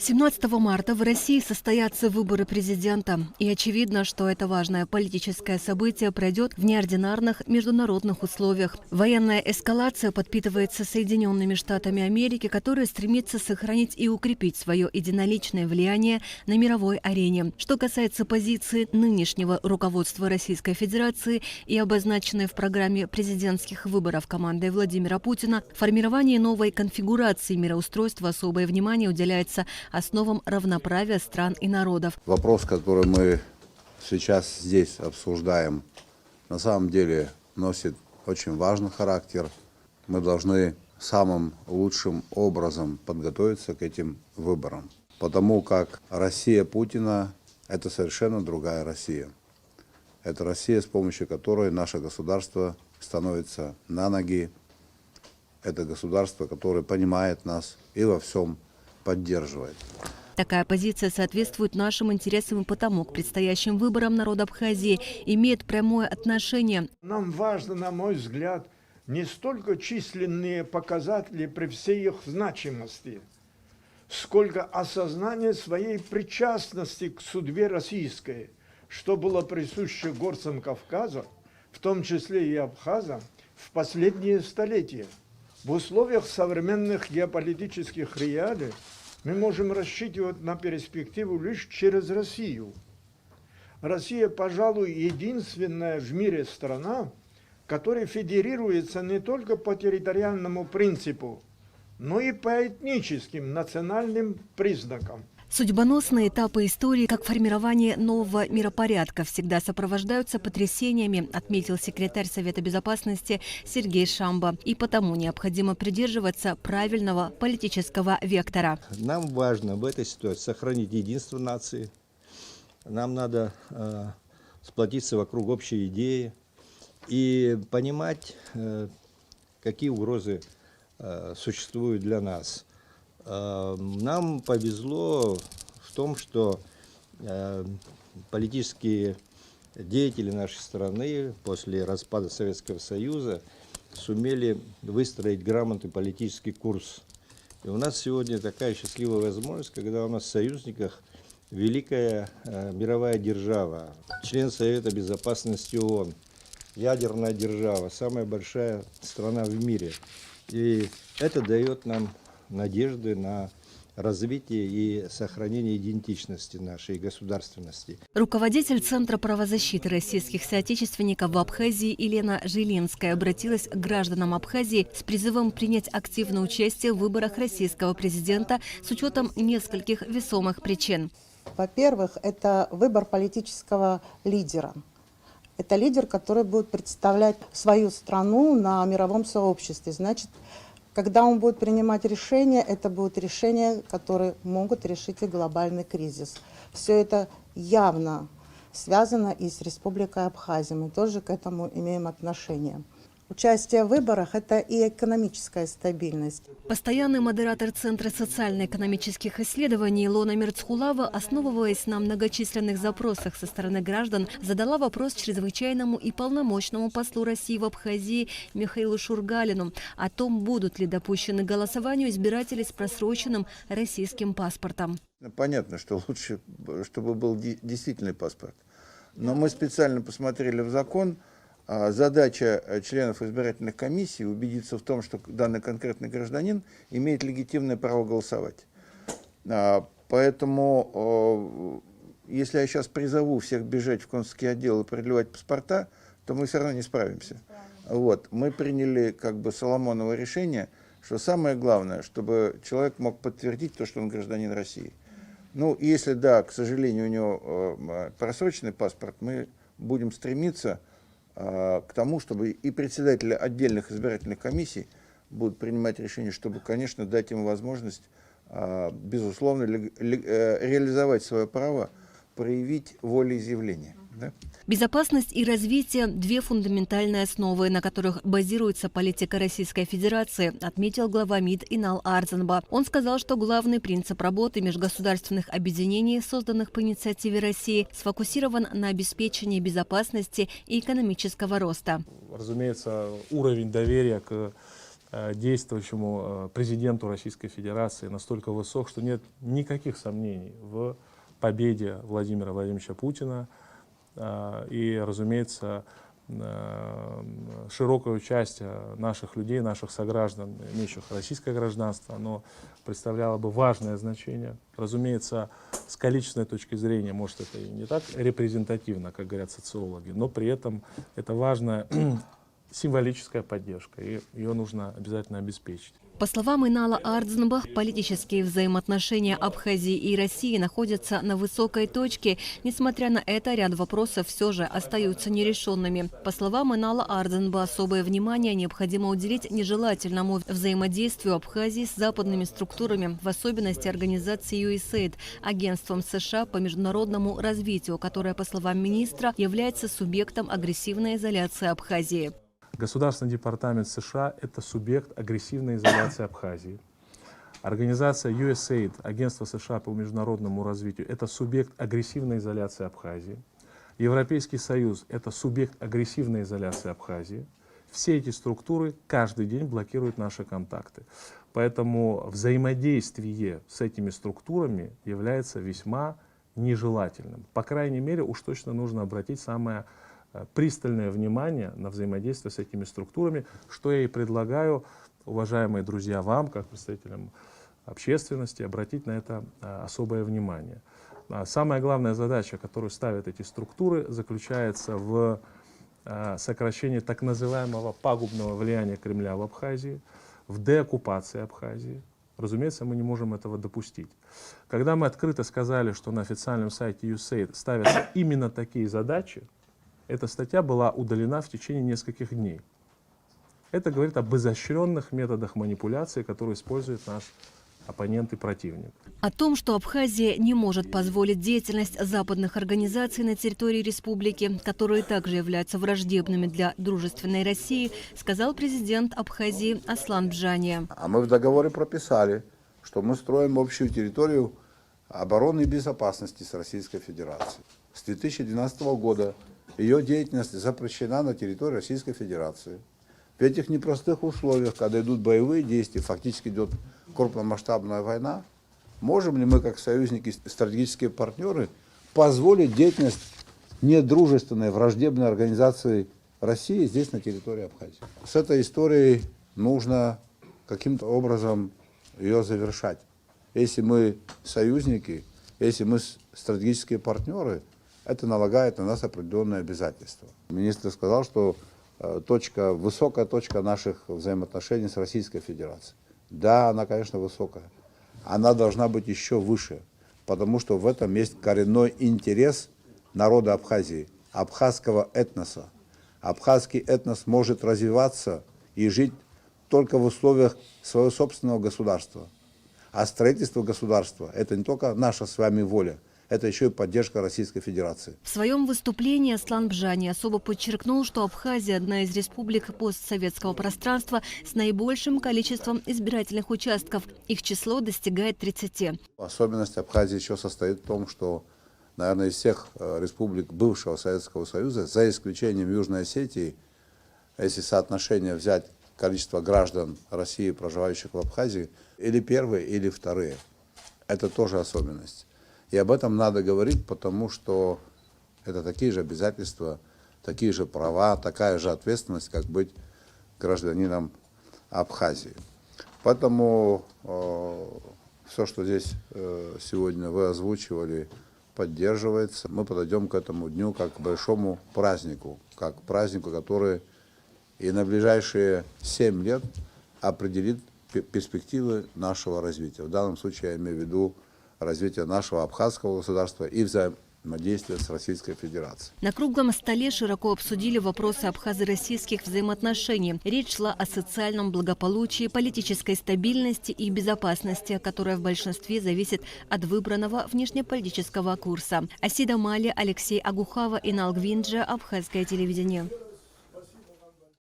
17 марта в России состоятся выборы президента. И очевидно, что это важное политическое событие пройдет в неординарных международных условиях. Военная эскалация подпитывается Соединенными Штатами Америки, которые стремятся сохранить и укрепить свое единоличное влияние на мировой арене. Что касается позиции нынешнего руководства Российской Федерации и обозначенной в программе президентских выборов командой Владимира Путина, формированию новой конфигурации мироустройства особое внимание уделяется основам равноправия стран и народов. Вопрос, который мы сейчас здесь обсуждаем, на самом деле носит очень важный характер. Мы должны самым лучшим образом подготовиться к этим выборам, потому как Россия Путина – это совершенно другая Россия. Это Россия, с помощью которой наше государство становится на ноги. Это государство, которое понимает нас и во всем поддерживает. Такая позиция соответствует нашим интересам и потому к предстоящим выборам народ Абхазии имеет прямое отношение. Нам важно, на мой взгляд, не столько численные показатели при всей их значимости, сколько осознание своей причастности к судьбе российской, что было присуще горцам Кавказа, в том числе и абхазам, в последние столетия. В условиях современных геополитических реалий мы можем рассчитывать на перспективу лишь через Россию. Россия, пожалуй, единственная в мире страна, которая федерируется не только по территориальному принципу, но и по этническим, национальным признакам. Судьбоносные этапы истории, как формирование нового миропорядка, всегда сопровождаются потрясениями, отметил секретарь Совета Безопасности Сергей Шамба. И потому необходимо придерживаться правильного политического вектора. Нам важно в этой ситуации сохранить единство нации. Нам надо сплотиться вокруг общей идеи и понимать, какие угрозы существуют для нас. Нам повезло в том, что политические деятели нашей страны после распада Советского Союза сумели выстроить грамотный политический курс. И у нас сегодня такая счастливая возможность, когда у нас в союзниках великая мировая держава, член Совета Безопасности ООН, ядерная держава, самая большая страна в мире. И это дает нам надежды на развитие и сохранение идентичности нашей государственности. Руководитель Центра правозащиты российских соотечественников в Абхазии Елена Жилинская обратилась к гражданам Абхазии с призывом принять активное участие в выборах российского президента с учетом нескольких весомых причин. Во-первых, это выбор политического лидера. Это лидер, который будет представлять свою страну на мировом сообществе. Значит, когда он будет принимать решения, это будут решения, которые могут решить и глобальный кризис. Все это явно связано и с Республикой Абхазия. Мы тоже к этому имеем отношение. Участие в выборах – это и экономическая стабильность. Постоянный модератор Центра социально-экономических исследований Илона Мерцхулава, основываясь на многочисленных запросах со стороны граждан, задала вопрос чрезвычайному и полномочному послу России в Абхазии Михаилу Шургалину о том, будут ли допущены к голосованию избиратели с просроченным российским паспортом. Понятно, что лучше, чтобы был действительный паспорт. Но мы специально посмотрели в закон. Задача членов избирательных комиссий убедиться в том, что данный конкретный гражданин имеет легитимное право голосовать. Поэтому, если я сейчас призову всех бежать в консульский отдел и продлевать паспорта, то мы все равно не справимся. Вот. Мы приняли как бы Соломоново решение, что самое главное, чтобы человек мог подтвердить то, что он гражданин России. Ну, если да, к сожалению, у него просроченный паспорт, мы будем стремиться к тому, чтобы и председатели отдельных избирательных комиссий будут принимать решения, чтобы, конечно, дать им возможность, безусловно, реализовать свое право, проявить волеизъявление. Да? Безопасность и развитие – две фундаментальные основы, на которых базируется политика Российской Федерации, отметил глава МИД Инал Арзанба. Он сказал, что главный принцип работы межгосударственных объединений, созданных по инициативе России, сфокусирован на обеспечении безопасности и экономического роста. Разумеется, уровень доверия к действующему президенту Российской Федерации настолько высок, что нет никаких сомнений в победе Владимира Владимировича Путина. И, разумеется, широкое участие наших людей, наших сограждан, имеющих российское гражданство, оно представляло бы важное значение. Разумеется, с количественной точки зрения, может, это и не так репрезентативно, как говорят социологи, но при этом это важная символическая поддержка, и ее нужно обязательно обеспечить. По словам Инала Ардзенбах, политические взаимоотношения Абхазии и России находятся на высокой точке. Несмотря на это, ряд вопросов все же остаются нерешенными. По словам Инала Ардзенбаха, особое внимание необходимо уделить нежелательному взаимодействию Абхазии с западными структурами, в особенности организацией USAID, агентством США по международному развитию, которое, по словам министра, является субъектом агрессивной изоляции Абхазии. Государственный департамент США – это субъект агрессивной изоляции Абхазии. Организация USAID, агентство США по международному развитию – это субъект агрессивной изоляции Абхазии. Европейский Союз – это субъект агрессивной изоляции Абхазии. Все эти структуры каждый день блокируют наши контакты. Поэтому взаимодействие с этими структурами является весьма нежелательным. По крайней мере, уж точно нужно обратить самое пристальное внимание на взаимодействие с этими структурами, что я и предлагаю, уважаемые друзья, вам, как представителям общественности, обратить на это особое внимание. Самая главная задача, которую ставят эти структуры, заключается в сокращении так называемого пагубного влияния Кремля в Абхазии, в деоккупации Абхазии. Разумеется, мы не можем этого допустить. Когда мы открыто сказали, что на официальном сайте USAID ставятся именно такие задачи, эта статья была удалена в течение нескольких дней. Это говорит об изощренных методах манипуляции, которые использует наш оппонент и противник. О том, что Абхазия не может позволить деятельность западных организаций на территории республики, которые также являются враждебными для дружественной России, сказал президент Абхазии Аслан Бжания. А мы в договоре прописали, что мы строим общую территорию обороны и безопасности с Российской Федерацией. С 2012 года ее деятельность запрещена на территории Российской Федерации. В этих непростых условиях, когда идут боевые действия, фактически идет крупномасштабная война, можем ли мы, как союзники, стратегические партнеры, позволить деятельность недружественной, враждебной организации России здесь, на территории Абхазии? С этой историей нужно каким-то образом ее завершать. Если мы союзники, если мы стратегические партнеры, это налагает на нас определенные обязательства. Министр сказал, что высокая точка наших взаимоотношений с Российской Федерацией. Да, она, конечно, высокая. Она должна быть еще выше, потому что в этом есть коренной интерес народа Абхазии, абхазского этноса. Абхазский этнос может развиваться и жить только в условиях своего собственного государства. А строительство государства – это не только наша с вами воля, это еще и поддержка Российской Федерации. В своем выступлении Аслан Бжания особо подчеркнул, что Абхазия – одна из республик постсоветского пространства с наибольшим количеством избирательных участков. Их число достигает 30. Особенность Абхазии еще состоит в том, что, наверное, из всех республик бывшего Советского Союза, за исключением Южной Осетии, если соотношение взять количество граждан России, проживающих в Абхазии, или первые, или вторые. Это тоже особенность. И об этом надо говорить, потому что это такие же обязательства, такие же права, такая же ответственность, как быть гражданином Абхазии. Поэтому все, что здесь сегодня вы озвучивали, поддерживается. Мы подойдем к этому дню как к большому празднику, как к празднику, который и на ближайшие 7 лет определит перспективы нашего развития. В данном случае я имею в виду развитие нашего абхазского государства и взаимодействия с Российской Федерацией. На круглом столе широко обсудили вопросы абхазо-российских взаимоотношений. Речь шла о социальном благополучии, политической стабильности и безопасности, которая в большинстве зависит от выбранного внешнеполитического курса. Асида Мали, Алексей Агухава, Инал Гвинджа, Абхазское телевидение.